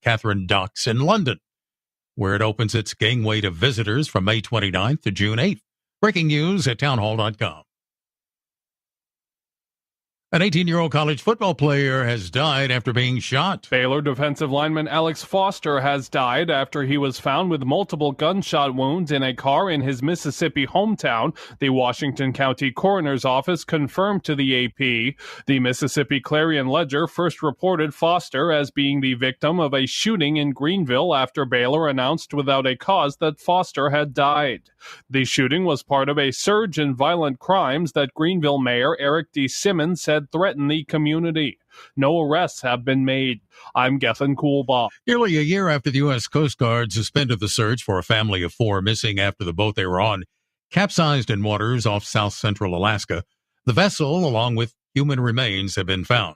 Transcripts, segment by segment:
Catherine Docks in London, where it opens its gangway to visitors from May 29th to June 8th. Breaking news at townhall.com. An 18-year-old college football player has died after being shot. Baylor defensive lineman Alex Foster has died after he was found with multiple gunshot wounds in a car in his Mississippi hometown, the Washington County Coroner's Office confirmed to the AP. The Mississippi Clarion-Ledger first reported Foster as being the victim of a shooting in Greenville after Baylor announced without a cause that Foster had died. The shooting was part of a surge in violent crimes that Greenville Mayor Eric D. Simmons said threaten the community. No arrests have been made. I'm Gethin Coolbaugh. Nearly a year after the U.S. Coast Guard suspended the search for a family of 4 missing after the boat they were on capsized in waters off south central Alaska, the vessel, along with human remains, have been found.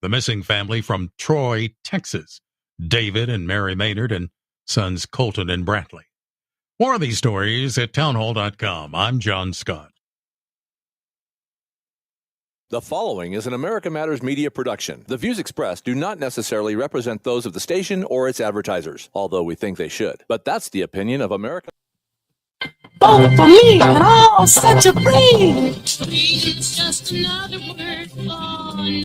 The missing family from Troy, Texas, David and Mary Maynard, and sons Colton and Bradley. More of these stories at townhall.com. I'm John Scott. The following is an America Matters media production. The views expressed do not necessarily represent those of the station or its advertisers, although we think they should. But that's the opinion of America. Vote for me, oh, such a breeze. It's just another word for...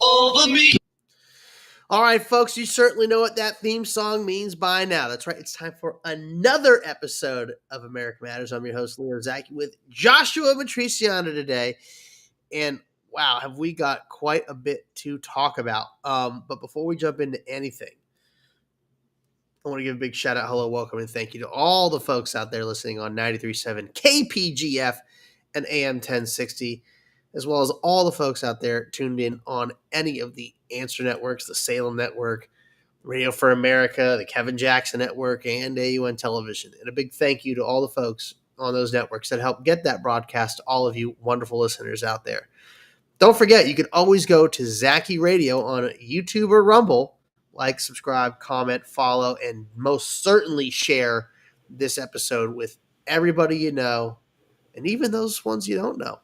Over me. All right, folks, you certainly know what that theme song means by now. That's right. It's time for another episode of America Matters. I'm your host, Leo Zacky, with Joshua Matriciana today. And wow, have we got quite a bit to talk about. But before we jump into anything, I want to give a big shout out, hello, welcome, and thank you to all the folks out there listening on 93.7 KPGF and AM 1060, as well as all the folks out there tuned in on any of the Answer Networks, the Salem Network, Radio for America, the Kevin Jackson Network, and AUN Television. And a big thank you to all the folks on those networks that help get that broadcast to all of you wonderful listeners out there. Don't forget, you can always go to Zacky Radio on YouTube or Rumble. Like, subscribe, comment, follow, and most certainly share this episode with everybody you know, and even those ones you don't know.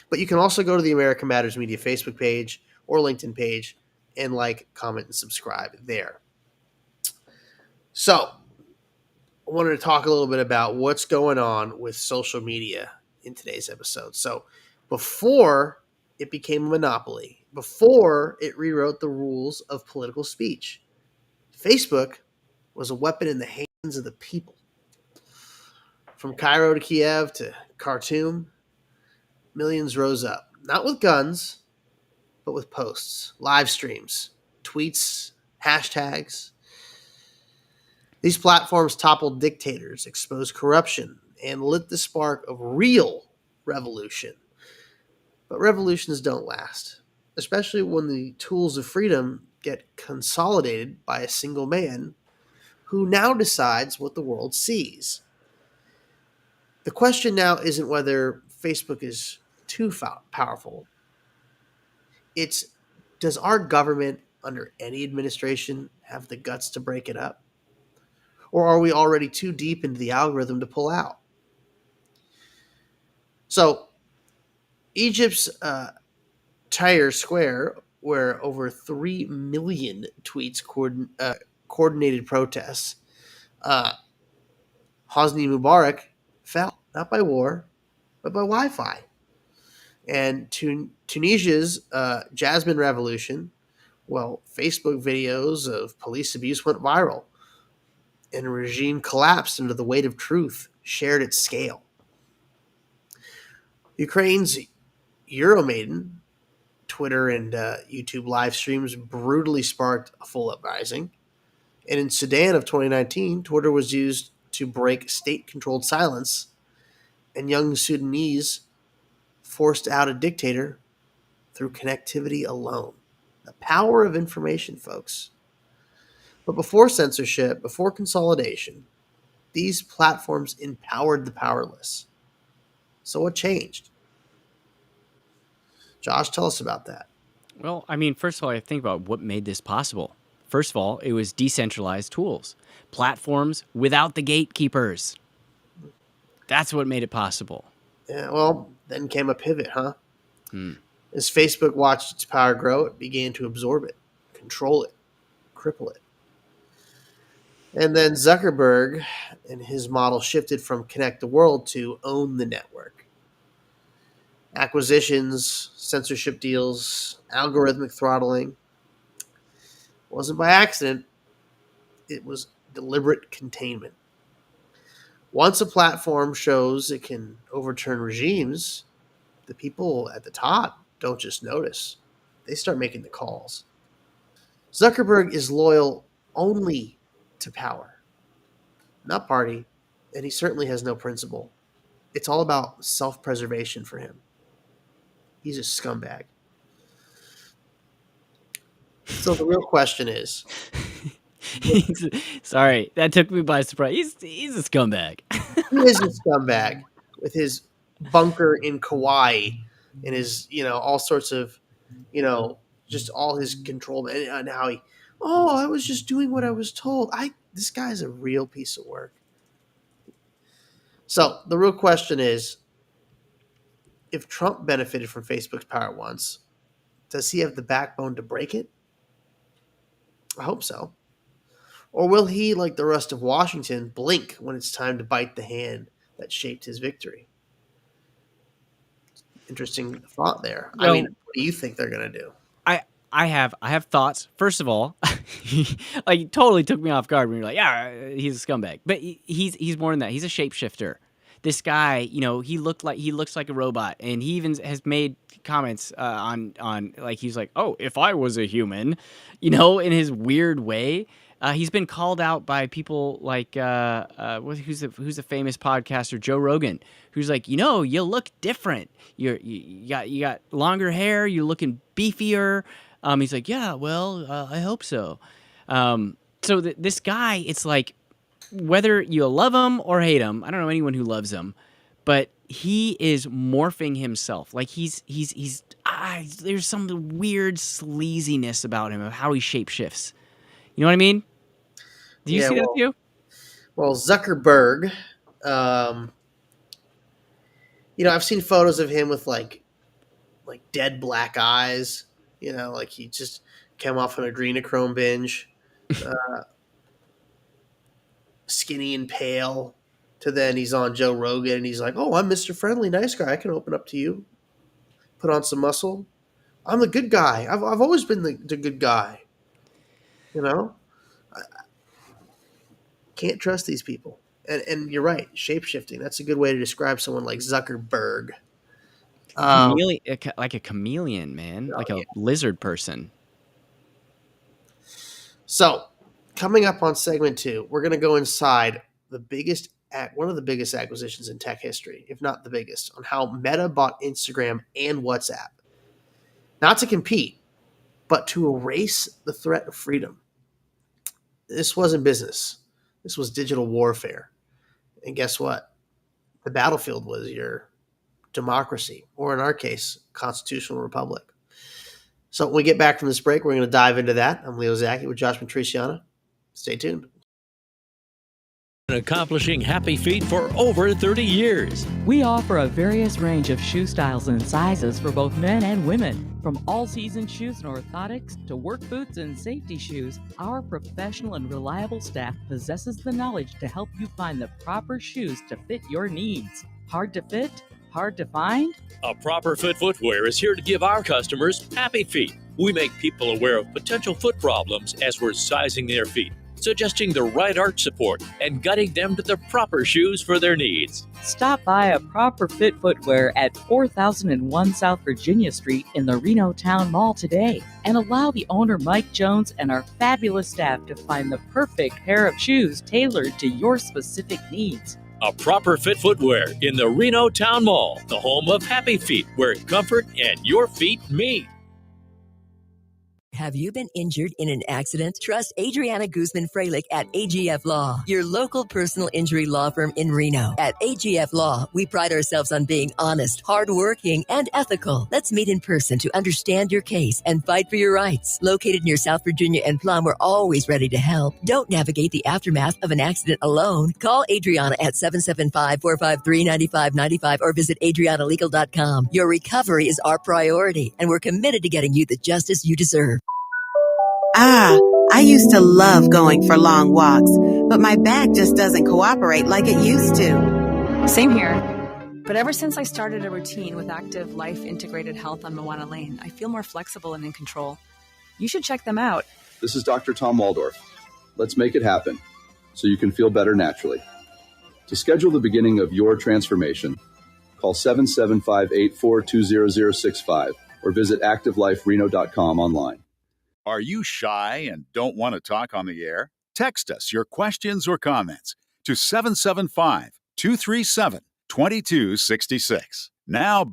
But you can also go to the America Matters Media Facebook page or LinkedIn page and like, comment, and subscribe there. So, I wanted to talk a little bit about what's going on with social media in today's episode. So, before it became a monopoly, before it rewrote the rules of political speech, Facebook was a weapon in the hands of the people. From Cairo to Kiev to Khartoum, millions rose up, not with guns, but with posts, live streams, tweets, hashtags. These platforms toppled dictators, exposed corruption, and lit the spark of real revolution. But revolutions don't last, especially when the tools of freedom get consolidated by a single man who now decides what the world sees. The question now isn't whether Facebook is too powerful. It's, does our government under any administration have the guts to break it up? Or are we already too deep into the algorithm to pull out? So, Egypt's Tahrir Square, where over 3 million tweets coordinated protests, Hosni Mubarak fell, not by war, but by Wi-Fi. And Tunisia's Jasmine Revolution, well, Facebook videos of police abuse went viral, and a regime collapsed under the weight of truth shared at scale. Ukraine's Euromaiden, Twitter and YouTube live streams brutally sparked a full uprising. And in Sudan of 2019, Twitter was used to break state-controlled silence, and young Sudanese forced out a dictator through connectivity alone. The power of information, folks. But before censorship, before consolidation, these platforms empowered the powerless. So what changed? Josh, tell us about that. Well, I mean, first of all, I think about what made this possible. First of all, it was decentralized tools, platforms without the gatekeepers. That's what made it possible. Yeah, well, then came a pivot, huh? As Facebook watched its power grow, it began to absorb it, control it, cripple it. And then Zuckerberg and his model shifted from connect the world to own the network. Acquisitions, censorship deals, algorithmic throttling. It wasn't by accident. It was deliberate containment. Once a platform shows it can overturn regimes, the people at the top don't just notice. They start making the calls. Zuckerberg is loyal only to power, not party, and he certainly has no principle. It's all about self-preservation for him. He's a scumbag. So the real question is... Sorry, that took me by surprise. He's a scumbag. He is a scumbag with his bunker in Kauai and his, all sorts of, just all his control and how I was just doing what I was told. This guy's a real piece of work. So the real question is, if Trump benefited from Facebook's power once, does he have the backbone to break it? I hope so. Or will he, like the rest of Washington, blink when it's time to bite the hand that shaped his victory? Interesting thought there. Well, I mean, what do you think they're going to do? I have thoughts. First of all, like totally took me off guard when you're like, yeah, he's a scumbag. But he's more than that. He's a shapeshifter. This guy, he looks like a robot, and he even has made comments on like he's like, oh, if I was a human, in his weird way. He's been called out by people like who's a famous podcaster, Joe Rogan, who's like, you look different. You got longer hair. You're looking beefier. He's like, yeah, well, I hope so. So this guy, it's like, whether you love him or hate him, I don't know anyone who loves him, but he is morphing himself. Like there's some weird sleaziness about him of how he shapeshifts. You know what I mean? Do you see that too? Well, Zuckerberg, I've seen photos of him with like dead black eyes, like he just came off an adrenochrome binge, skinny and pale, to then he's on Joe Rogan and he's like, oh, I'm Mr. Friendly, nice guy. I can open up to you, put on some muscle. I'm the good guy. I've always been the good guy, Can't trust these people. And you're right, shape-shifting. That's a good way to describe someone like Zuckerberg. Like a chameleon, man. Like a lizard person. So, coming up on segment 2, we're going to go inside one of the biggest acquisitions in tech history, if not the biggest, on how Meta bought Instagram and WhatsApp. Not to compete, but to erase the threat of freedom. This wasn't business. This was digital warfare. And guess what? The battlefield was your democracy, or in our case, constitutional republic. So when we get back from this break, we're going to dive into that. I'm Leo Zacky with Josh Matriciana. Stay tuned. Accomplishing happy feet for over 30 years. We offer a various range of shoe styles and sizes for both men and women. From all-season shoes and orthotics to work boots and safety shoes, our professional and reliable staff possesses the knowledge to help you find the proper shoes to fit your needs. Hard to fit? Hard to find? A Proper Fit Footwear is here to give our customers happy feet. We make people aware of potential foot problems as we're sizing their feet, suggesting the right arch support, and guiding them to the proper shoes for their needs. Stop by a Proper Fit Footwear at 4001 South Virginia Street in the Reno Town Mall today, and allow the owner Mike Jones and our fabulous staff to find the perfect pair of shoes tailored to your specific needs. A Proper Fit Footwear in the Reno Town Mall, the home of happy feet, where comfort and your feet meet. Have you been injured in an accident? Trust Adriana Guzman-Freilich at AGF Law, your local personal injury law firm in Reno. At AGF Law, we pride ourselves on being honest, hardworking, and ethical. Let's meet in person to understand your case and fight for your rights. Located near South Virginia and Plum, we're always ready to help. Don't navigate the aftermath of an accident alone. Call Adriana at 775-453-9595 or visit adrianalegal.com. Your recovery is our priority, and we're committed to getting you the justice you deserve. I used to love going for long walks, but my back just doesn't cooperate like it used to. Same here. But ever since I started a routine with Active Life Integrated Health on Moana Lane, I feel more flexible and in control. You should check them out. This is Dr. Tom Waldorf. Let's make it happen so you can feel better naturally. To schedule the beginning of your transformation, call 775-842-0065 or visit activelifereno.com online. Are you shy and don't want to talk on the air? Text us your questions or comments to 775-237-2266. Now.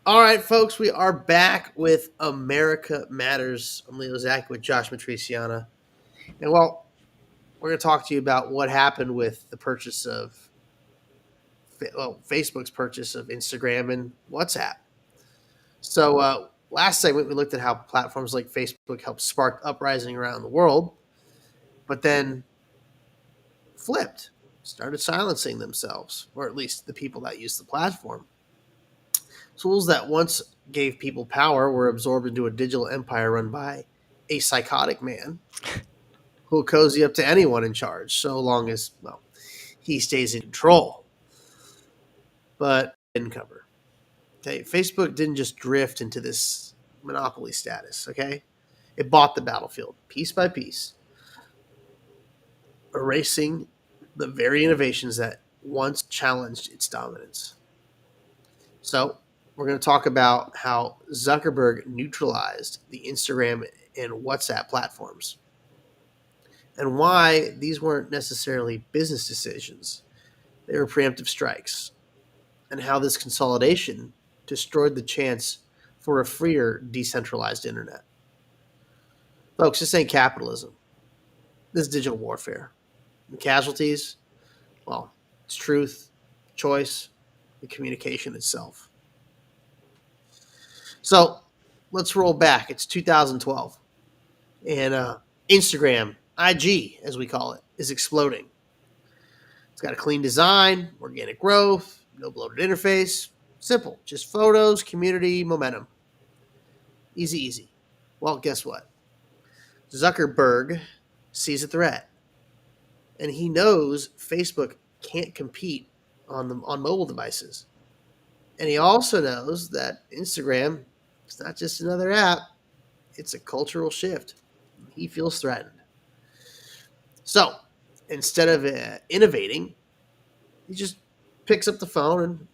All right, folks, we are back with America Matters. I'm Leo Zack with Josh Matriciana. And, well, we're going to talk to you about what happened with the purchase of, Facebook's purchase of Instagram and WhatsApp. So last segment, we looked at how platforms like Facebook helped spark uprising around the world, but then flipped, started silencing themselves, or at least the people that use the platform. Tools that once gave people power were absorbed into a digital empire run by a psychotic man who will cozy up to anyone in charge, so long as, well, he stays in control. But didn't cover. Okay, Facebook didn't just drift into this monopoly status, okay? It bought the battlefield piece by piece, erasing the very innovations that once challenged its dominance. So we're going to talk about how Zuckerberg neutralized the Instagram and WhatsApp platforms and why these weren't necessarily business decisions. They were preemptive strikes, and how this consolidation destroyed the chance for a freer, decentralized internet. Folks, this ain't capitalism. This is digital warfare. And casualties, well, it's truth, choice, and communication itself. So let's roll back. It's 2012. And Instagram, IG, as we call it, is exploding. It's got a clean design, organic growth, no bloated interface. Simple. Just photos, community, momentum. Easy, easy. Well, guess what? Zuckerberg sees a threat. And he knows Facebook can't compete on mobile devices. And he also knows that Instagram is not just another app. It's a cultural shift. He feels threatened. So, instead of innovating, he just picks up the phone and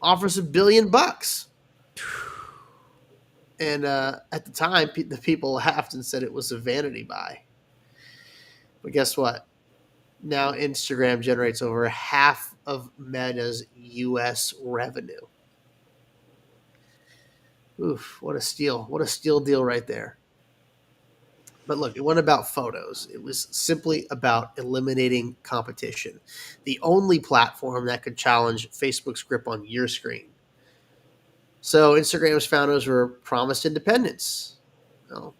offers $1 billion. And at the time, the people laughed and said it was a vanity buy. But guess what? Now Instagram generates over half of Meta's U.S. revenue. Oof, what a steal. What a steal deal right there. But look, it wasn't about photos. It was simply about eliminating competition. The only platform that could challenge Facebook's grip on your screen. So Instagram's founders were promised independence. Well,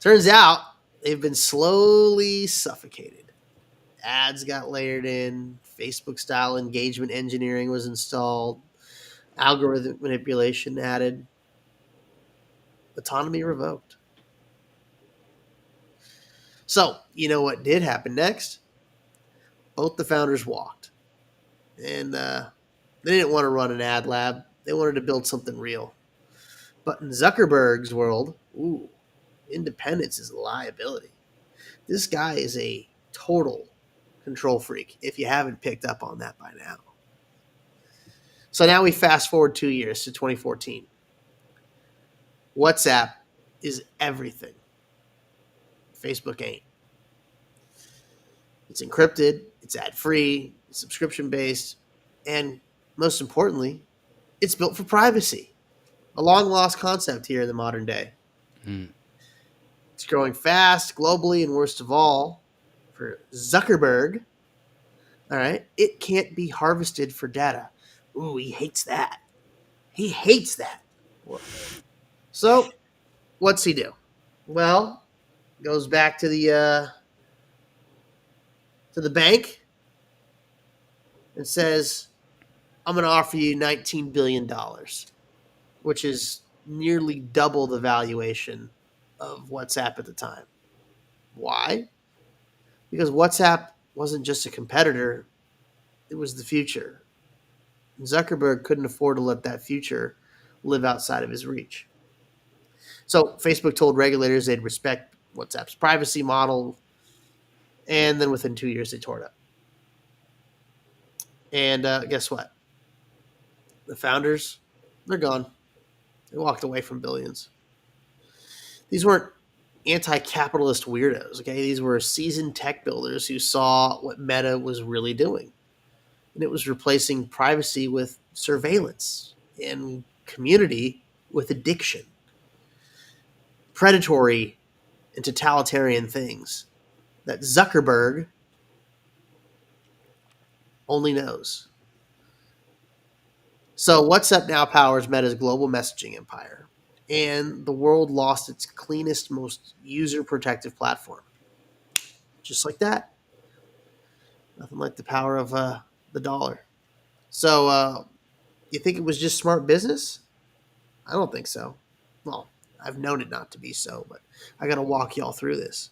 turns out they've been slowly suffocated. Ads got layered in. Facebook-style engagement engineering was installed. Algorithmic manipulation added. Autonomy revoked. So, you know what did happen next? Both the founders walked. And they didn't want to run an ad lab. They wanted to build something real. But in Zuckerberg's world, independence is a liability. This guy is a total control freak, if you haven't picked up on that by now. So now we fast forward 2 years to 2014. WhatsApp is everything. Facebook ain't. It's encrypted, it's ad-free, it's subscription-based, and most importantly, it's built for privacy. a long-lost concept here in the modern day. Mm. It's growing fast globally, and worst of all, for Zuckerberg, all right, it can't be harvested for data. Ooh, he hates that. He hates that. So, what's he do? Well, goes back to the bank and says, I'm going to offer you $19 billion, which is nearly double the valuation of WhatsApp at the time. Why? Because WhatsApp wasn't just a competitor, it was the future. Zuckerberg couldn't afford to let that future live outside of his reach. So Facebook told regulators they'd respect WhatsApp's privacy model, and then within 2 years they tore it up. And guess what? The founders, they're gone. They walked away from billions. These weren't anti-capitalist weirdos, okay? These were seasoned tech builders who saw what Meta was really doing. And it was replacing privacy with surveillance and community with addiction. Predatory and totalitarian things that Zuckerberg only knows. So WhatsApp now powers Meta's global messaging empire, and the world lost its cleanest, most user-protective platform. Just like that. Nothing like the power of the dollar. So you think it was just smart business? I don't think so. Well, I've known it not to be so, but I got to walk y'all through this.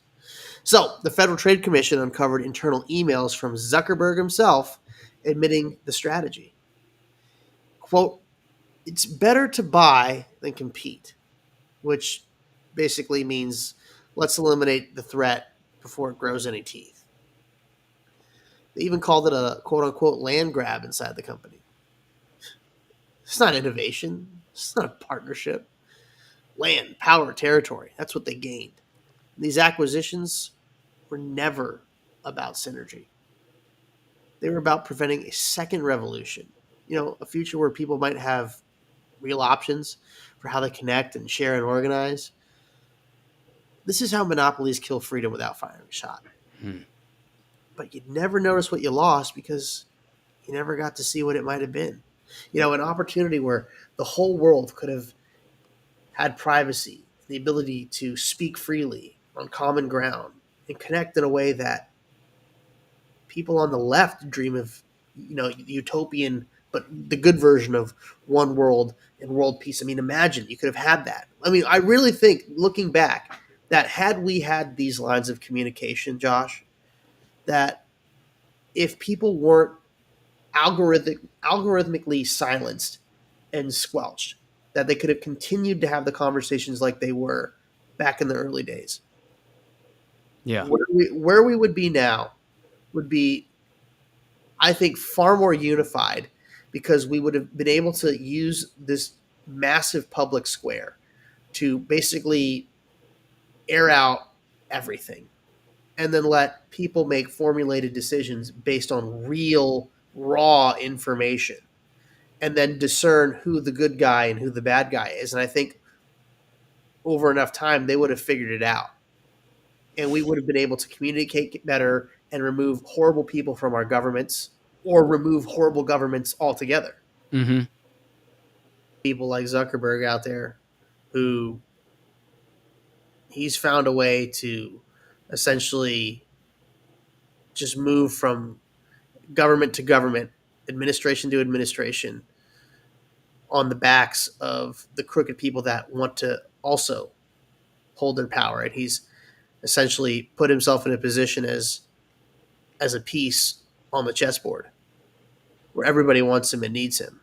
So the Federal Trade Commission uncovered internal emails from Zuckerberg himself admitting the strategy. Quote, it's better to buy than compete, which basically means let's eliminate the threat before it grows any teeth. They even called it a quote-unquote land grab inside the company. It's not innovation. It's not a partnership. Land, power, territory. That's what they gained. These acquisitions were never about synergy. They were about preventing a second revolution. You know, a future where people might have real options for how they connect and share and organize. This is how monopolies kill freedom without firing a shot. But you'd never notice what you lost because you never got to see what it might have been. You know, an opportunity where the whole world could have had privacy, the ability to speak freely on common ground and connect in a way that people on the left dream of, you know, utopian, but the good version of one world and world peace. I mean, imagine you could have had that. I mean, I really think, looking back, that had we had these lines of communication, Josh, that if people weren't algorithmically silenced and squelched, that they could have continued to have the conversations like they were back in the early days. Yeah. Where we would be now would be, I think, far more unified, because we would have been able to use this massive public square to basically air out everything and then let people make formulated decisions based on real, raw information and then discern who the good guy and who the bad guy is. And I think over enough time, they would have figured it out. And we would have been able to communicate better and remove horrible people from our governments, or remove horrible governments altogether. Mm-hmm. People like Zuckerberg out there who he's found a way to essentially just move from government to government, administration to administration, on the backs of the crooked people that want to also hold their power. And he's essentially put himself in a position as a piece on the chessboard where everybody wants him and needs him.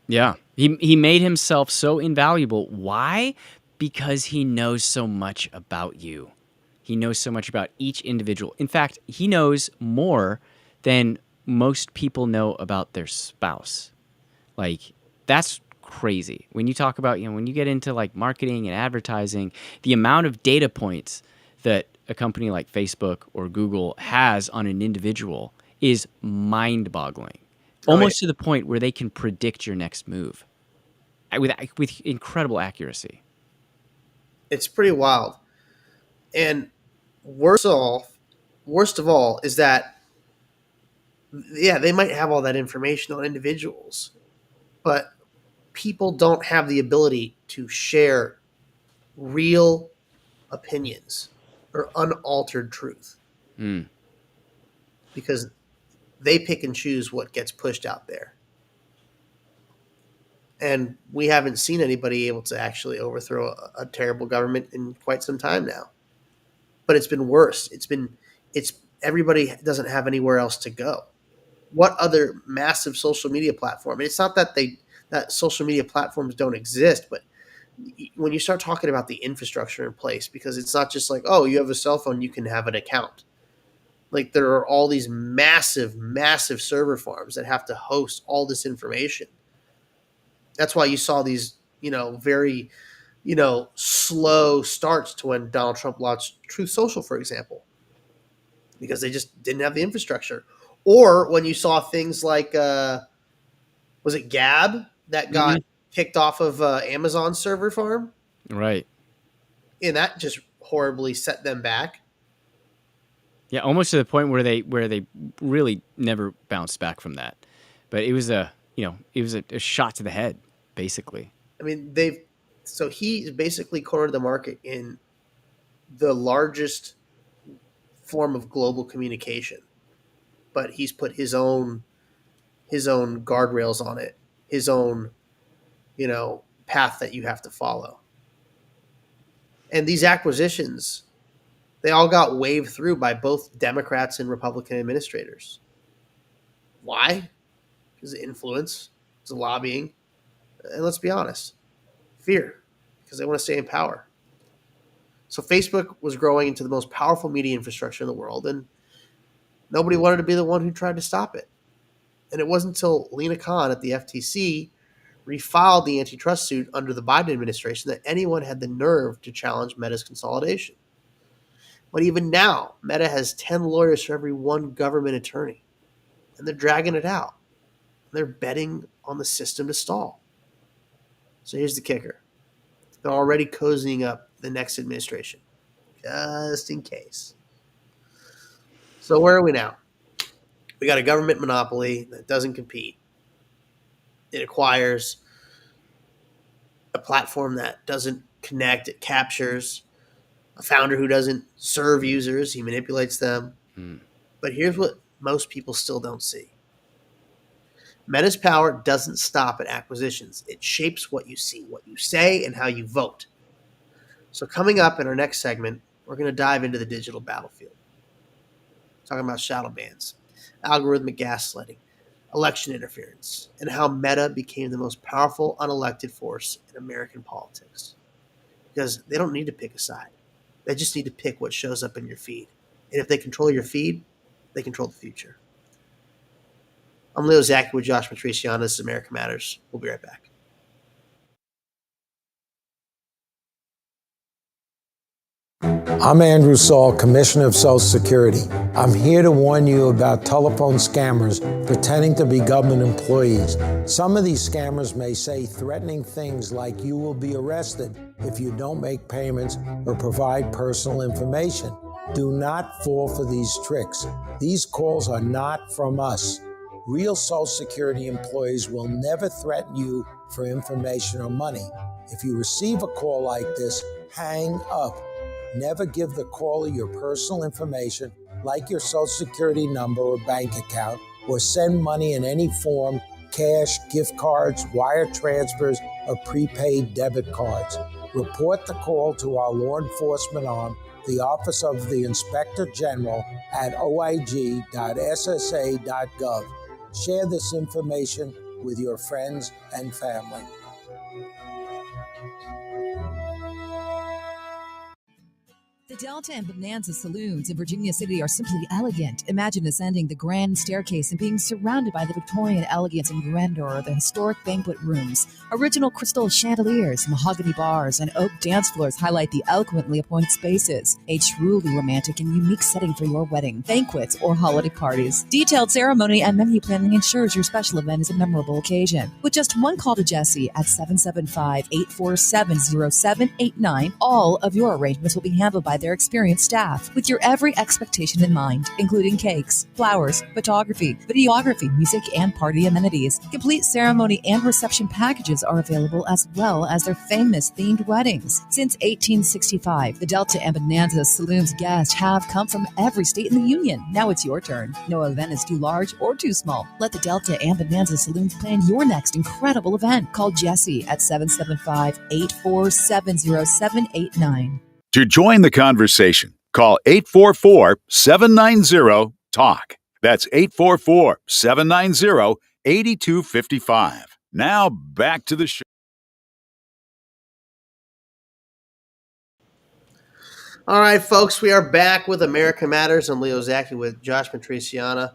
Yeah. He made himself so invaluable. Why? Because he knows so much about you. He knows so much about each individual. In fact, he knows more than most people know about their spouse. Like, that's crazy. When you talk about, when you get into like marketing and advertising, the amount of data points that a company like Facebook or Google has on an individual is mind-boggling. Almost to the point where they can predict your next move. with incredible accuracy. It's pretty wild. And worst of all is that, yeah, they might have all that information on individuals, but people don't have the ability to share real opinions or unaltered truth because they pick and choose what gets pushed out there. And we haven't seen anybody able to actually overthrow a terrible government in quite some time now. But it's been worse. It's everybody doesn't have anywhere else to go. What other massive social media platform? And it's not that that social media platforms don't exist, but when you start talking about the infrastructure in place, because it's not just like, oh, you have a cell phone, you can have an account. Like there are all these massive, massive server farms that have to host all this information. That's why you saw these, very, slow starts to when Donald Trump launched Truth Social, for example, because they just didn't have the infrastructure. Or when you saw things like, was it Gab that got kicked off of Amazon server farm? Right. And that just horribly set them back. Yeah, almost to the point where they really never bounced back from that. But it was a shot to the head, basically. I mean, so he's basically cornered the market in the largest form of global communication, but he's put his own guardrails on it, his own, path that you have to follow. And these acquisitions, they all got waved through by both Democrats and Republican administrators. Why? Because of influence, because of lobbying, and let's be honest, fear, because they want to stay in power. So Facebook was growing into the most powerful media infrastructure in the world, and nobody wanted to be the one who tried to stop it. And it wasn't until Lena Khan at the FTC refiled the antitrust suit under the Biden administration that anyone had the nerve to challenge Meta's consolidation. But even now, Meta has 10 lawyers for every one government attorney, and they're dragging it out. They're betting on the system to stall. So here's the kicker. They're already cozying up the next administration, just in case. So where are we now? We got a government monopoly that doesn't compete. It acquires a platform that doesn't connect. It captures a founder who doesn't serve users. He manipulates them. But here's what most people still don't see. Meta's power doesn't stop at acquisitions. It shapes what you see, what you say, and how you vote. So coming up in our next segment, we're going to dive into the digital battlefield. Talking about shadowbans, algorithmic gaslighting, election interference, and how Meta became the most powerful unelected force in American politics. Because they don't need to pick a side. They just need to pick what shows up in your feed. And if they control your feed, they control the future. I'm Leo Zacky with Josh Matriciana. This is America Matters. We'll be right back. I'm Andrew Saul, Commissioner of Social Security. I'm here to warn you about telephone scammers pretending to be government employees. Some of these scammers may say threatening things like you will be arrested if you don't make payments or provide personal information. Do not fall for these tricks. These calls are not from us. Real Social Security employees will never threaten you for information or money. If you receive a call like this, hang up. Never give the caller your personal information, like your Social Security number or bank account, or send money in any form, cash, gift cards, wire transfers, or prepaid debit cards. Report the call to our law enforcement arm, the Office of the Inspector General at oig.ssa.gov. Share this information with your friends and family. The Delta and Bonanza saloons in Virginia City are simply elegant. Imagine ascending the grand staircase and being surrounded by the Victorian elegance and grandeur of the historic banquet rooms. Original crystal chandeliers, mahogany bars, and oak dance floors highlight the eloquently appointed spaces. A truly romantic and unique setting for your wedding, banquets, or holiday parties. Detailed ceremony and menu planning ensures your special event is a memorable occasion. With just one call to Jesse at 775-847-0789, all of your arrangements will be handled by their experienced staff with your every expectation in mind, including cakes, flowers, photography, videography, music, and party amenities. Complete ceremony and reception packages are available, as well as their famous themed weddings. Since 1865, the Delta and Bonanza Saloon's guests have come from every state in the union. Now it's your turn. No event is too large or too small. Let the Delta and Bonanza Saloons plan your next incredible event. Call Jesse at 775-847-0789. To join the conversation, call 844-790-TALK. That's 844-790-8255. Now back to the show. All right, folks, we are back with America Matters. I'm Leo Zacky with Josh Matriciana.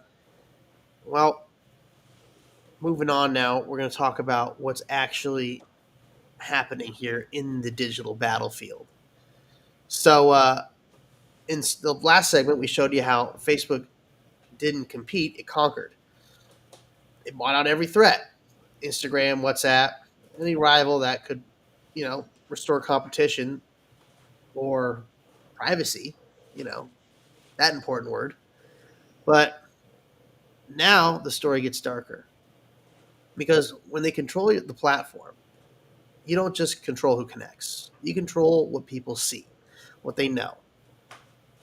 Well, moving on now, we're going to talk about what's actually happening here in the digital battlefield. So in the last segment, we showed you how Facebook didn't compete, it conquered. It bought out every threat. Instagram, WhatsApp, any rival that could, restore competition or privacy, that important word. But now the story gets darker. Because when they control the platform, you don't just control who connects. You control what people see, what they know.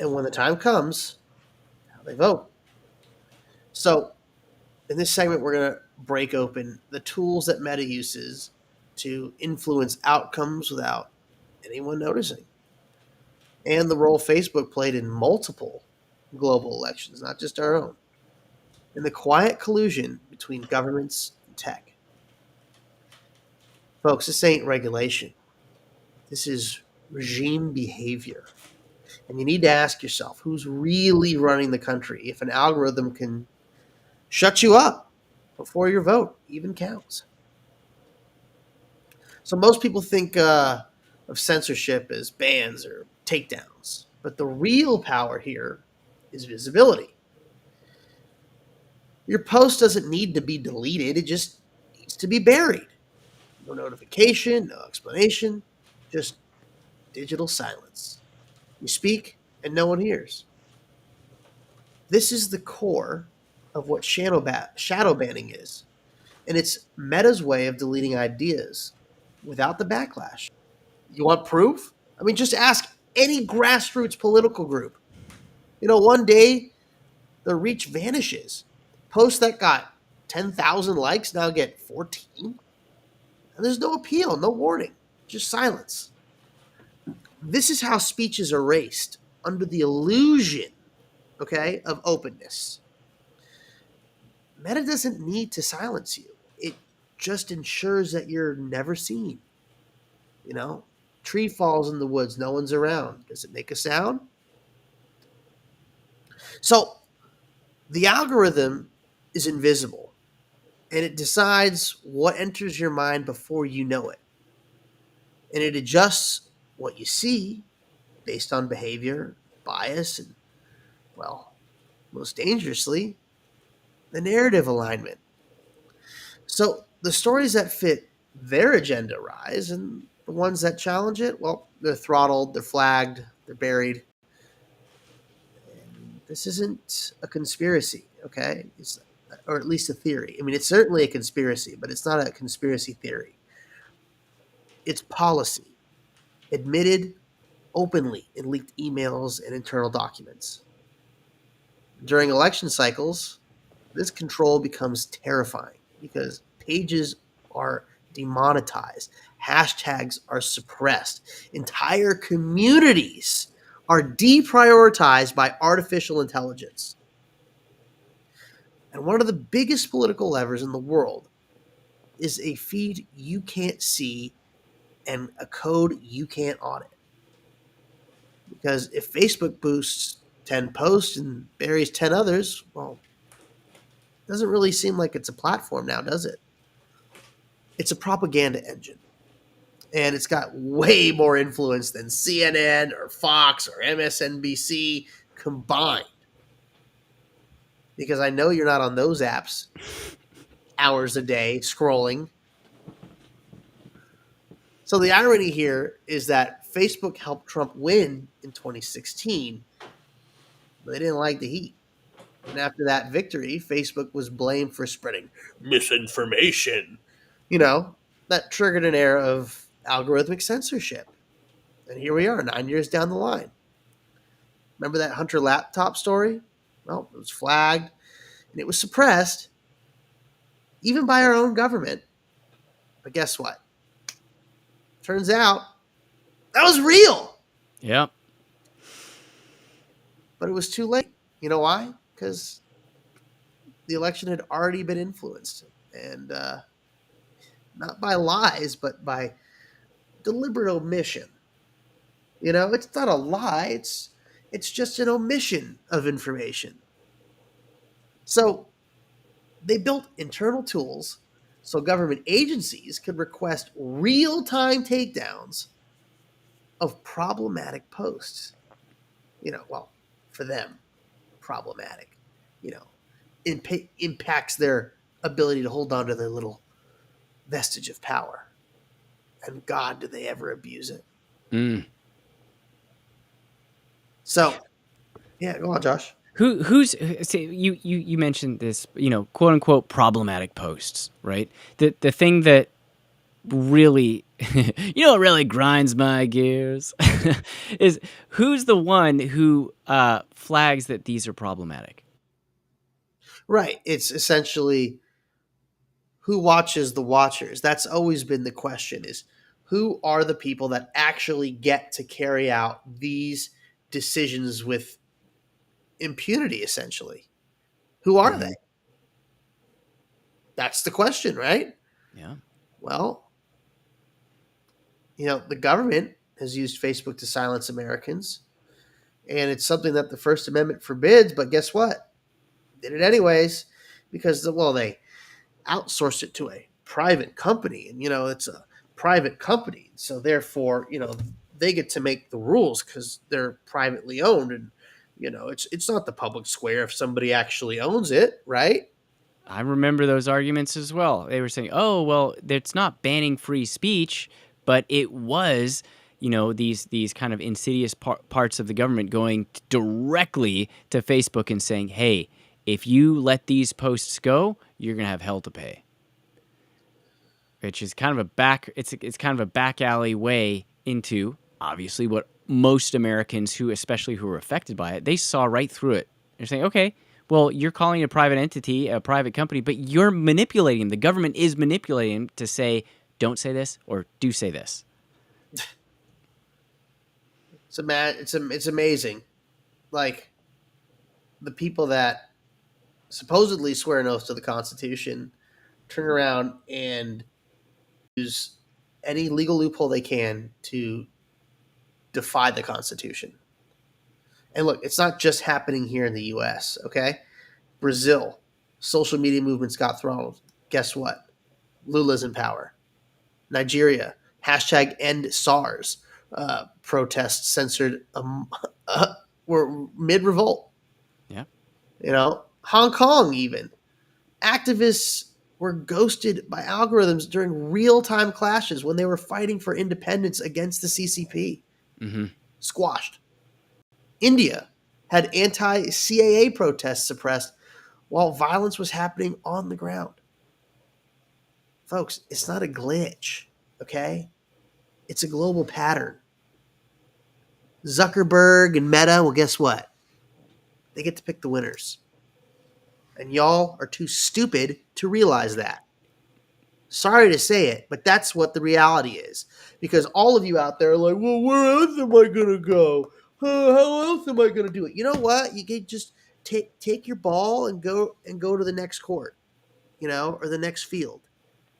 And when the time comes, how they vote. So in this segment, we're going to break open the tools that Meta uses to influence outcomes without anyone noticing. And the role Facebook played in multiple global elections, not just our own. And the quiet collusion between governments and tech. Folks, this ain't regulation. This is regime behavior. And you need to ask yourself, who's really running the country if an algorithm can shut you up before your vote even counts? So most people think of censorship as bans or takedowns. But the real power here is visibility. Your post doesn't need to be deleted. It just needs to be buried. No notification, no explanation, just digital silence. You speak and no one hears. This is the core of what shadow banning is. And it's Meta's way of deleting ideas without the backlash. You want proof? I mean, just ask any grassroots political group. One day the reach vanishes. Posts that got 10,000 likes now get 14. And there's no appeal, no warning, just silence. This is how speech is erased under the illusion, of openness. Meta doesn't need to silence you. It just ensures that you're never seen. Tree falls in the woods, no one's around. Does it make a sound? So the algorithm is invisible, and it decides what enters your mind before you know it. And it adjusts what you see based on behavior, bias, and, most dangerously, the narrative alignment. So the stories that fit their agenda rise, and the ones that challenge it, they're throttled, they're flagged, they're buried. And this isn't a conspiracy, okay? Or at least a theory. I mean, it's certainly a conspiracy, but it's not a conspiracy theory. It's policy, admitted openly in leaked emails and internal documents. During election cycles, this control becomes terrifying because pages are demonetized, hashtags are suppressed, entire communities are deprioritized by artificial intelligence. And one of the biggest political levers in the world is a feed you can't see and a code you can't audit. Because if Facebook boosts 10 posts and buries 10 others, well, it doesn't really seem like it's a platform now, does it? It's a propaganda engine. And it's got way more influence than CNN or Fox or MSNBC combined. Because I know you're not on those apps hours a day scrolling. So the irony here is that Facebook helped Trump win in 2016, but they didn't like the heat. And after that victory, Facebook was blamed for spreading misinformation. That triggered an era of algorithmic censorship. And here we are 9 years down the line. Remember that Hunter laptop story? Well, it was flagged and it was suppressed even by our own government. But guess what? Turns out that was real. Yep. But it was too late. You know why? Because the election had already been influenced. And not by lies, but by deliberate omission. It's not a lie. It's just an omission of information. So they built internal tools so government agencies could request real-time takedowns of problematic posts. For them, problematic. Impacts their ability to hold on to their little vestige of power. And God, do they ever abuse it. So, yeah, go on, Josh. You mentioned this, quote unquote problematic posts, right? The thing that really, what really grinds my gears is who's the one who flags that these are problematic? Right. It's essentially who watches the watchers. That's always been the question, is who are the people that actually get to carry out these decisions with impunity, essentially? Who are they? That's the question, right? Yeah. Well, the government has used Facebook to silence Americans, and it's something that the First Amendment forbids, but guess what? Did it anyways, because, they outsourced it to a private company, and, it's a private company. So therefore, they get to make the rules because they're privately owned, and, it's not the public square if somebody actually owns it, right? I remember those arguments as well. They were saying, oh, well, it's not banning free speech, but it was, these kind of insidious parts of the government going directly to Facebook and saying, hey, if you let these posts go, you're going to have hell to pay. Which is kind of it's kind of a back alley way into, obviously, what most Americans especially who were affected by it, they saw right through it. They're saying, okay, well, you're calling it a private entity, a private company, but you're manipulating them. The government is manipulating them to say, don't say this or do say this. It's amazing. Like, the people that supposedly swear an oath to the Constitution turn around and use any legal loophole they can to defy the Constitution. And look, it's not just happening here in the U.S., okay? Brazil, social media movements got throttled. Guess what? Lula's in power. Nigeria, #EndSARS protests censored were mid-revolt. Yeah. Hong Kong even. Activists were ghosted by algorithms during real-time clashes when they were fighting for independence against the CCP. Mm-hmm. Squashed. India had anti-CAA protests suppressed while violence was happening on the ground. Folks, it's not a glitch, okay? It's a global pattern. Zuckerberg and Meta, well, guess what? They get to pick the winners. And y'all are too stupid to realize that. Sorry to say it, but that's what the reality is. Because all of you out there are like, well, where else am I going to go? How else am I going to do it? You know what? You can just take your ball and go to the next court, or the next field.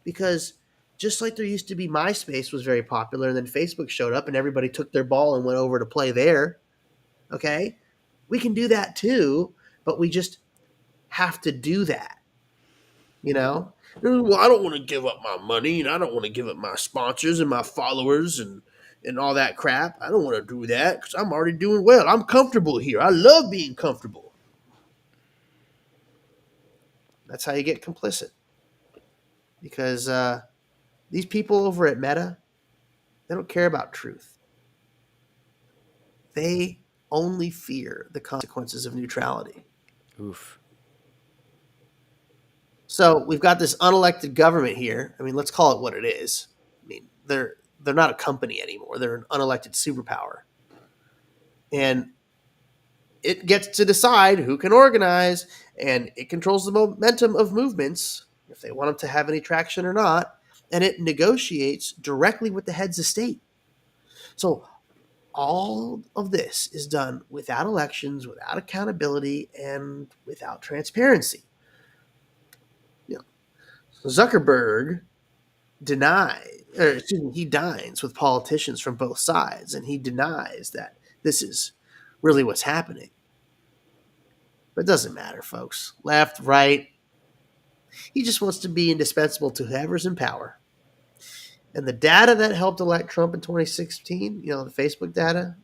Because just like there used to be MySpace was very popular, and then Facebook showed up and everybody took their ball and went over to play there. Okay? We can do that too, but we just have to do that. Well, I don't want to give up my money, and I don't want to give up my sponsors and my followers and all that crap. I don't want to do that because I'm already doing well. I'm comfortable here. I love being comfortable. That's how you get complicit. Because these people over at Meta, they don't care about truth. They only fear the consequences of neutrality. Oof. So we've got this unelected government here. I mean, let's call it what it is. I mean, they're not a company anymore. They're an unelected superpower. And it gets to decide who can organize, and it controls the momentum of movements, if they want them to have any traction or not, and it negotiates directly with the heads of state. So all of this is done without elections, without accountability, and without transparency. Zuckerberg he dines with politicians from both sides, and he denies that this is really what's happening. But it doesn't matter, folks. Left, right. He just wants to be indispensable to whoever's in power. And the data that helped elect Trump in 2016, the Facebook data,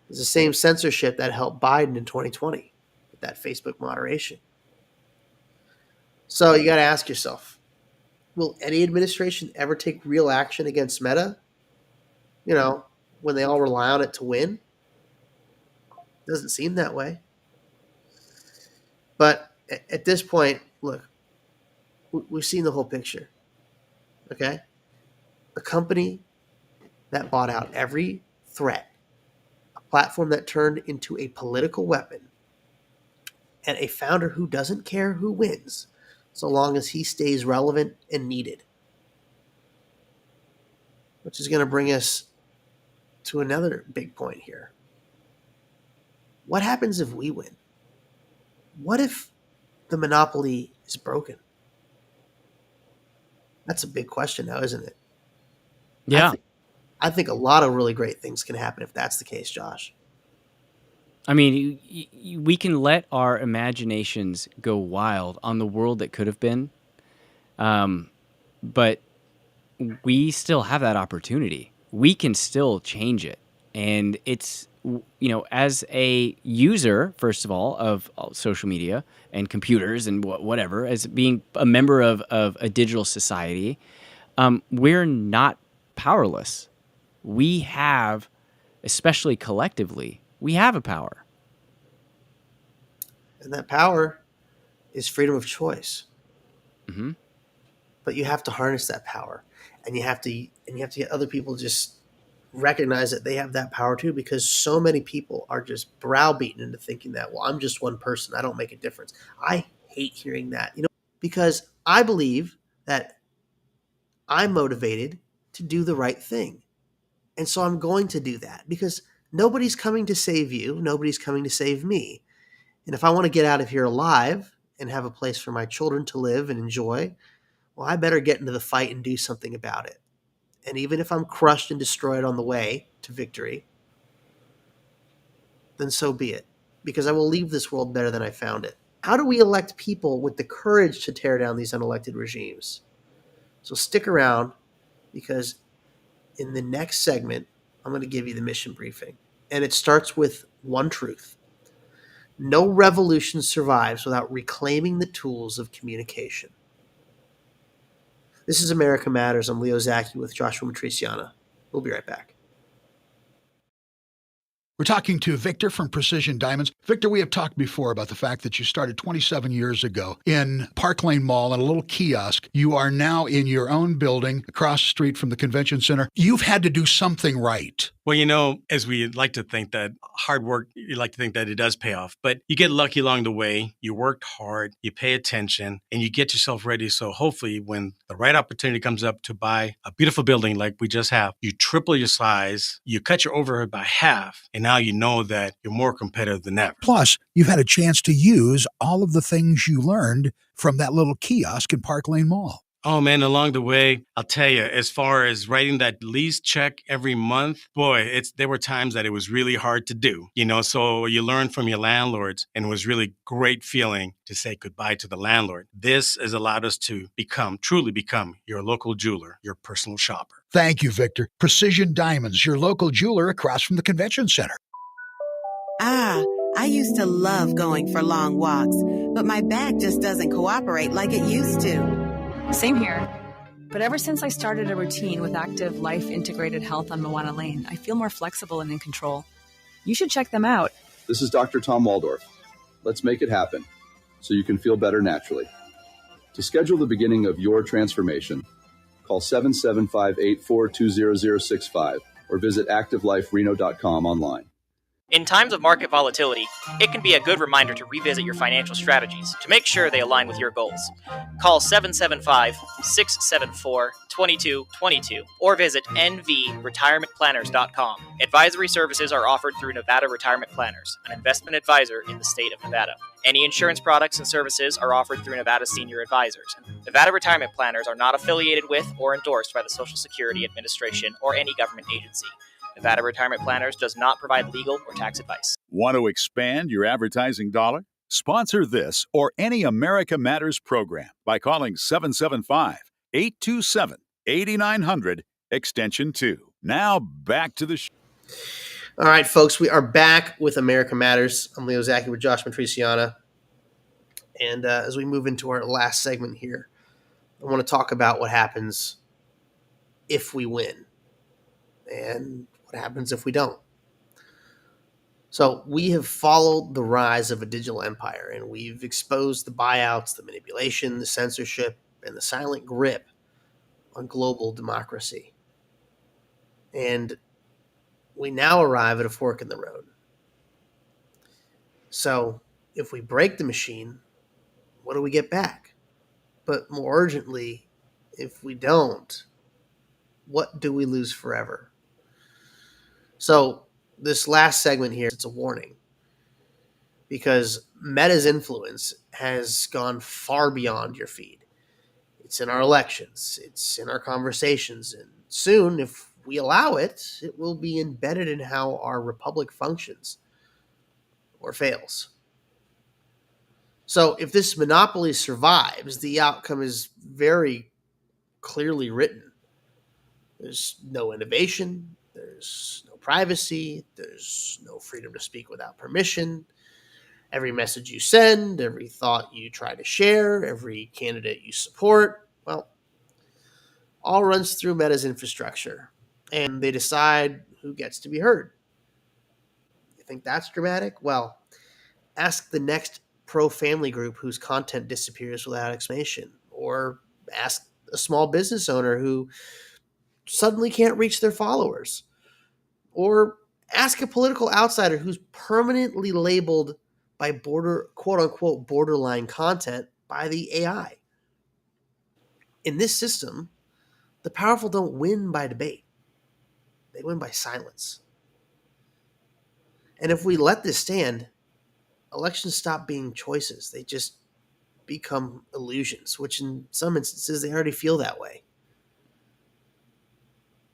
is the same censorship that helped Biden in 2020 with that Facebook moderation. So you got to ask yourself, will any administration ever take real action against Meta? When they all rely on it to win? Doesn't seem that way. But at this point, look, we've seen the whole picture. Okay? A company that bought out every threat, a platform that turned into a political weapon, and a founder who doesn't care who wins, so long as he stays relevant and needed. Which is going to bring us to another big point here. What happens if we win? What if the monopoly is broken? That's a big question now, isn't it? Yeah. I think a lot of really great things can happen if that's the case, Josh. I mean, we can let our imaginations go wild on the world that could have been, but we still have that opportunity. We can still change it. And it's, as a user, first of all, of social media and computers and whatever, as being a member of a digital society, we're not powerless. We have, especially collectively, we have a power. And that power is freedom of choice. Mm-hmm. But you have to harness that power, and you have to get other people just recognize that they have that power too, because so many people are just browbeaten into thinking that, well, I'm just one person, I don't make a difference. I hate hearing that, because I believe that I'm motivated to do the right thing. And so I'm going to do that because nobody's coming to save you. Nobody's coming to save me. And if I want to get out of here alive and have a place for my children to live and enjoy, well, I better get into the fight and do something about it. And even if I'm crushed and destroyed on the way to victory, then so be it, because I will leave this world better than I found it. How do we elect people with the courage to tear down these unelected regimes? So stick around, because in the next segment, I'm going to give you the mission briefing. And it starts with one truth. No revolution survives without reclaiming the tools of communication. This is America Matters. I'm Leo Zacky with Joshua Matriciana. We'll be right back. We're talking to Victor from Precision Diamonds. Victor, we have talked before about the fact that you started 27 years ago in Park Lane Mall in a little kiosk. You are now in your own building across the street from the convention center. You've had to do something right. Well, as we like to think that hard work, you like to think that it does pay off, but you get lucky along the way. You worked hard, you pay attention, and you get yourself ready. So hopefully when the right opportunity comes up to buy a beautiful building like we just have, you triple your size, you cut your overhead by half, and now you know that you're more competitive than ever. Plus, you've had a chance to use all of the things you learned from that little kiosk in Park Lane Mall. Oh man, along the way, I'll tell you, as far as writing that lease check every month, boy, there were times that it was really hard to do, so you learn from your landlords, and it was really great feeling to say goodbye to the landlord. This has allowed us to truly become your local jeweler, your personal shopper. Thank you, Victor. Precision Diamonds, your local jeweler across from the convention center. Ah, I used to love going for long walks, but my back just doesn't cooperate like it used to. Same here. But ever since I started a routine with active life integrated health on Moana Lane, I feel more flexible and in control. You should check them out. This is Dr. Tom Waldorf. Let's make it happen so you can feel better naturally. To schedule the beginning of your transformation, call 775-842-0065 or visit activelifereno.com online. In times of market volatility, it can be a good reminder to revisit your financial strategies to make sure they align with your goals. Call 775-674-2222 or visit nvretirementplanners.com. Advisory services are offered through Nevada Retirement Planners, an investment advisor in the state of Nevada. Any insurance products and services are offered through Nevada Senior Advisors. Nevada Retirement Planners are not affiliated with or endorsed by the Social Security Administration or any government agency. Nevada Retirement Planners does not provide legal or tax advice. Want to expand your advertising dollar? Sponsor this or any America Matters program by calling 775-827-8900, extension 2. Now back to the show. All right, folks, we are back with America Matters. I'm Leo Zacky with Josh Matriciana. And as we move into our last segment here, I want to talk about what happens if we win and what happens if we don't. So we have followed the rise of a digital empire, and we've exposed the buyouts, the manipulation, the censorship, and the silent grip on global democracy. And we now arrive at a fork in the road. So if we break the machine, what do we get back? But more urgently, if we don't, what do we lose forever? So this last segment here, it's a warning, because Meta's influence has gone far beyond your feed. It's in our elections. It's in our conversations. And soon, if we allow it, it will be embedded in how our republic functions or fails. So if this monopoly survives, the outcome is very clearly written. There's no innovation. There's no privacy. There's no freedom to speak without permission. Every message you send, every thought you try to share, every candidate you support, well, all runs through Meta's infrastructure, and they decide who gets to be heard. You think that's dramatic? Well, ask the next pro-family group whose content disappears without explanation, or ask a small business owner who suddenly can't reach their followers, or ask a political outsider who's permanently labeled by quote-unquote borderline content by the AI. In this system, the powerful don't win by debate. They win by silence. And if we let this stand, elections stop being choices. They just become illusions, which in some instances they already feel that way.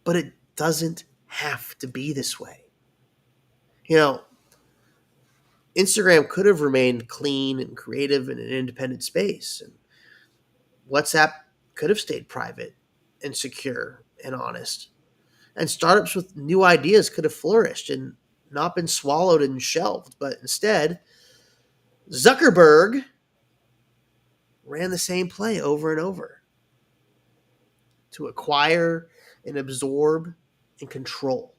But it doesn't have to be this way. You know, Instagram could have remained clean and creative in an independent space, and WhatsApp could have stayed private and secure and honest. And startups with new ideas could have flourished and not been swallowed and shelved. But instead, Zuckerberg ran the same play over and over to acquire and absorb and control.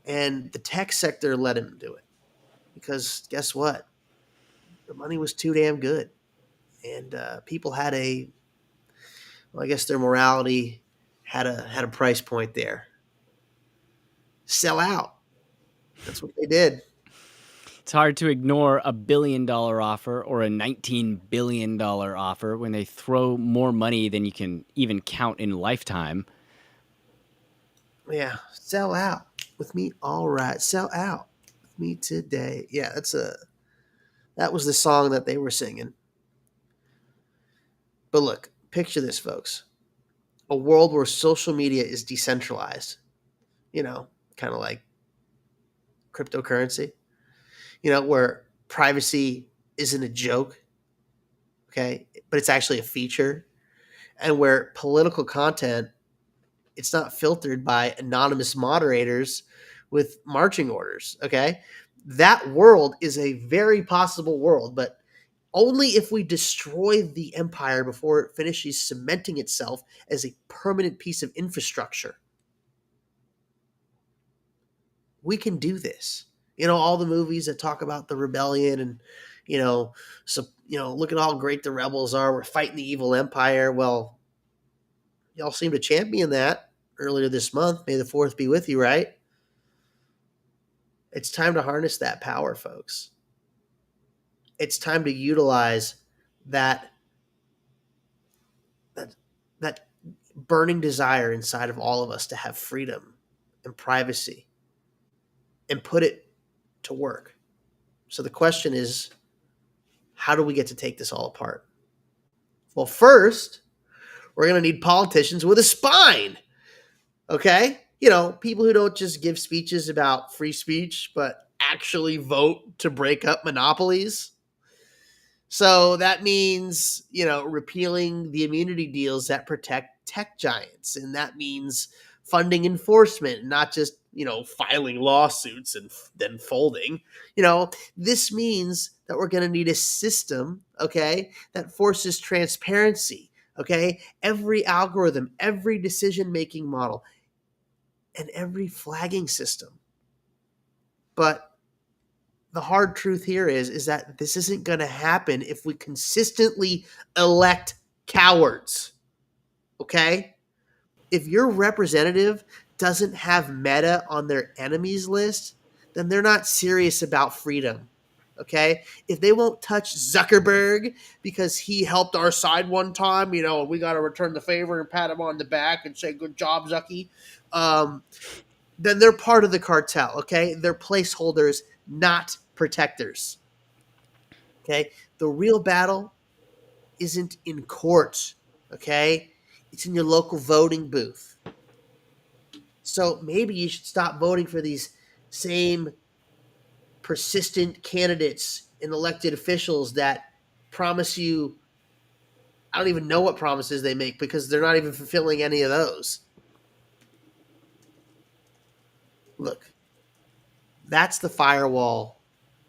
And the tech sector let him do it. Because guess what? The money was too damn good. And people had I guess their morality had a price point there. Sell out. That's what they did. It's hard to ignore a $1 billion offer or a $19 billion offer when they throw more money than you can even count in a lifetime. Yeah, sell out with me. All right, sell out with me today. Yeah, that was the song that they were singing. But look, picture this, folks. A world where social media is decentralized, kind of like cryptocurrency, where privacy isn't a joke, okay, but it's actually a feature, and where political content, it's not filtered by anonymous moderators with marching orders, okay? That world is a very possible world, but only if we destroy the empire before it finishes cementing itself as a permanent piece of infrastructure. We can do this. All the movies that talk about the rebellion and, look at how great the rebels are. We're fighting the evil empire. Well, y'all seem to champion that earlier this month. May the 4th be with you, right? It's time to harness that power, folks. It's time to utilize that burning desire inside of all of us to have freedom and privacy and put it to work. So the question is, how do we get to take this all apart? Well, first, we're going to need politicians with a spine, okay? People who don't just give speeches about free speech, but actually vote to break up monopolies. So that means, repealing the immunity deals that protect tech giants. And that means funding enforcement, not just, filing lawsuits and then folding. This means that we're going to need a system, okay, that forces transparency, okay? Every algorithm, every decision-making model, and every flagging system. But the hard truth here is that this isn't going to happen if we consistently elect cowards, okay? If your representative doesn't have Meta on their enemies list, then they're not serious about freedom, okay? If they won't touch Zuckerberg because he helped our side one time, and we got to return the favor and pat him on the back and say, good job, Zucky, then they're part of the cartel, okay? They're placeholders, not protectors, okay? The real battle isn't in court, okay? It's in your local voting booth. So maybe you should stop voting for these same persistent candidates and elected officials that promise you, I don't even know what promises they make because they're not even fulfilling any of those. Look, that's the firewall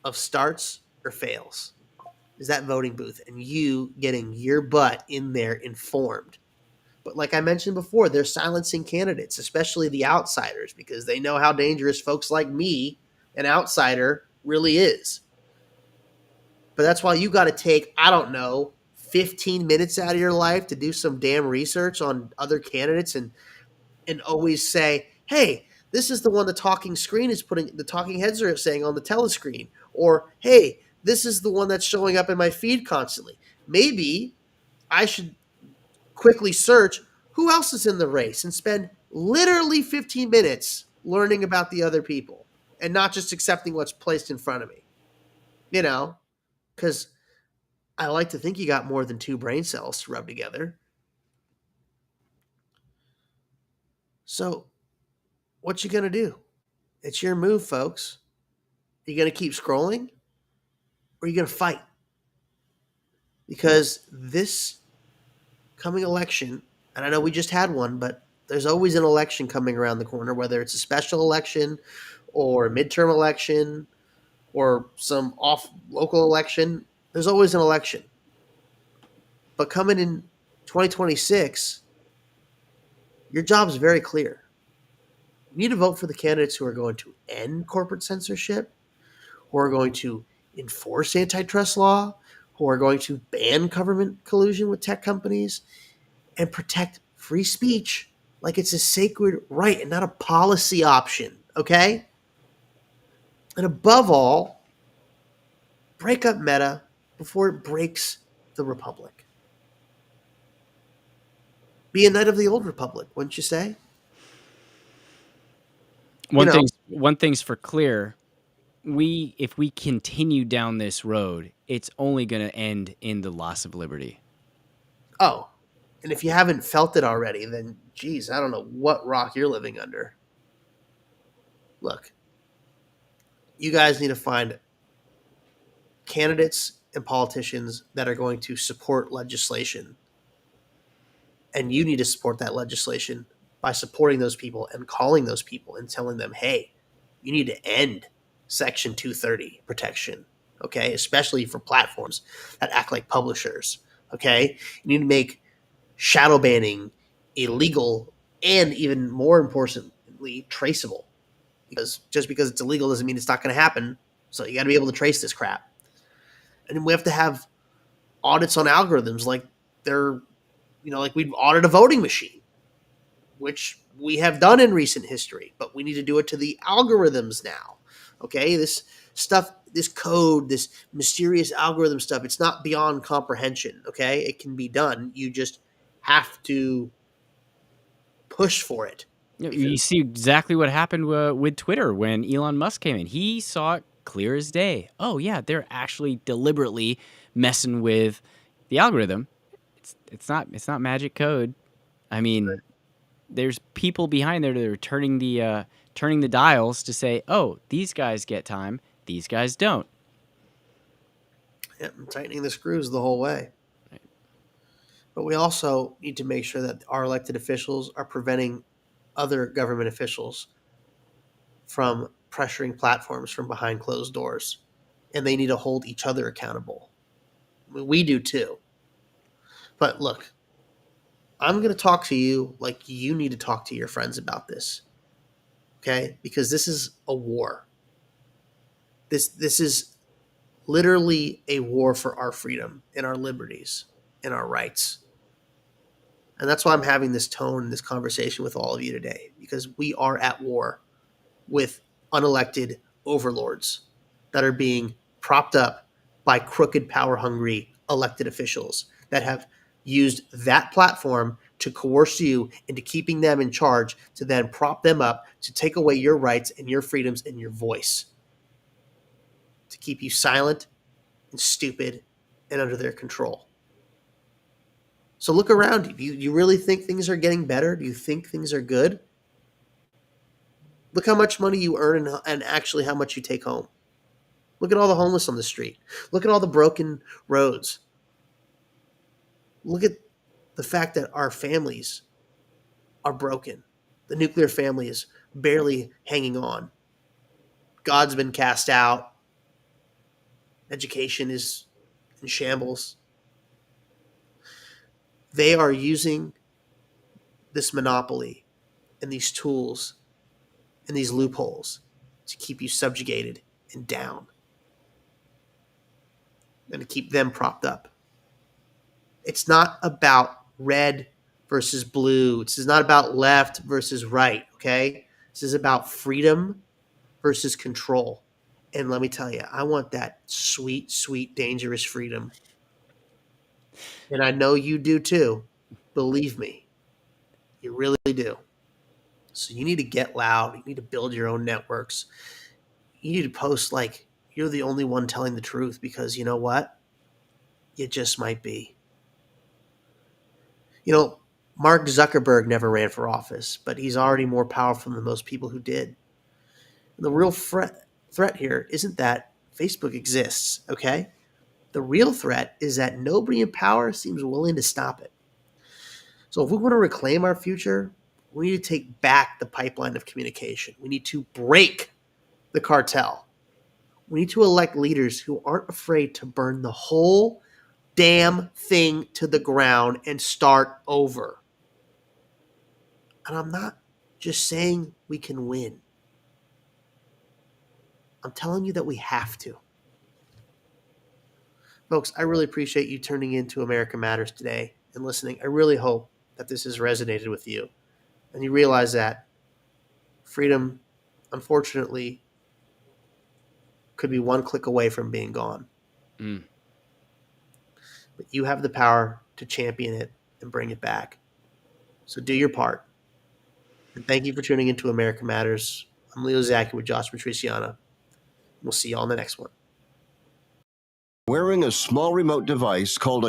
of starts or fails, is that voting booth and you getting your butt in there informed. But like I mentioned before, they're silencing candidates, especially the outsiders, because they know how dangerous folks like me, an outsider, really is. But that's why you got to take, 15 minutes out of your life to do some damn research on other candidates and always say, hey, this is the one the talking heads are saying on the telescreen. Or, hey, this is the one that's showing up in my feed constantly. Maybe I should quickly search who else is in the race and spend literally 15 minutes learning about the other people and not just accepting what's placed in front of me. Because I like to think you got more than 2 brain cells to rub together. So what you going to do? It's your move, folks. Are you going to keep scrolling or are you going to fight? Because this coming election, and I know we just had one, but there's always an election coming around the corner, whether it's a special election or a midterm election or some off local election. There's always an election. But coming in 2026, your job is very clear. You need to vote for the candidates who are going to end corporate censorship, who are going to enforce antitrust law, who are going to ban government collusion with tech companies, and protect free speech like it's a sacred right and not a policy option, okay? And above all, break up Meta before it breaks the Republic. Be a knight of the old Republic, wouldn't you say? One thing's for clear. If we continue down this road, it's only going to end in the loss of liberty. Oh, and if you haven't felt it already, then, geez, I don't know what rock you're living under. Look, you guys need to find candidates and politicians that are going to support legislation. And you need to support that legislation by supporting those people and calling those people and telling them, hey, you need to end Section 230 protection, okay? Especially for platforms that act like publishers, okay? You need to make shadow banning illegal and, even more importantly, traceable. Because just because it's illegal doesn't mean it's not going to happen. So you got to be able to trace this crap. And we have to have audits on algorithms like like we'd audit a voting machine, which we have done in recent history, but we need to do it to the algorithms now. Okay, this stuff, this code, this mysterious algorithm stuff, it's not beyond comprehension. Okay, it can be done. You just have to push for it. You see exactly what happened with Twitter when Elon Musk came in. He saw it clear as day. Oh, yeah, they're actually deliberately messing with the algorithm. It's not magic code. I mean, there's people behind there that are turning the dials to say, oh, these guys get time, these guys don't. Yeah, I'm tightening the screws the whole way. Right. But we also need to make sure that our elected officials are preventing other government officials from pressuring platforms from behind closed doors. And they need to hold each other accountable. I mean, we do too. But look, I'm going to talk to you like you need to talk to your friends about this. Okay? Because this is a war. This is literally a war for our freedom and our liberties and our rights. And that's why I'm having this tone and this conversation with all of you today, because we are at war with unelected overlords that are being propped up by crooked, power-hungry elected officials that have used that platform to coerce you into keeping them in charge, to then prop them up, to take away your rights and your freedoms and your voice, to keep you silent and stupid and under their control. So look around you. Do you really think things are getting better? Do you think things are good? Look how much money you earn and actually how much you take home. Look at all the homeless on the street. Look at all the broken roads. Look at the fact that our families are broken. The nuclear family is barely hanging on. God's been cast out. Education is in shambles. They are using this monopoly and these tools and these loopholes to keep you subjugated and down and to keep them propped up. It's not about red versus blue. This is not about left versus right, okay? This is about freedom versus control. And let me tell you, I want that sweet, sweet, dangerous freedom. And I know you do too. Believe me. You really do. So you need to get loud. You need to build your own networks. You need to post like you're the only one telling the truth, because you know what? You just might be. You know, Mark Zuckerberg never ran for office, but he's already more powerful than most people who did. And the real threat here isn't that Facebook exists, okay? The real threat is that nobody in power seems willing to stop it. So if we want to reclaim our future, we need to take back the pipeline of communication. We need to break the cartel. We need to elect leaders who aren't afraid to burn the whole damn thing to the ground and start over. And I'm not just saying we can win. I'm telling you that we have to. Folks, I really appreciate you tuning into America Matters today and listening. I really hope that this has resonated with you and you realize that freedom, unfortunately, could be one click away from being gone. But you have the power to champion it and bring it back. So do your part. And thank you for tuning into America Matters. I'm Leo Zacky with Josh Matriciana. We'll see you on the next one. Wearing a small remote device called a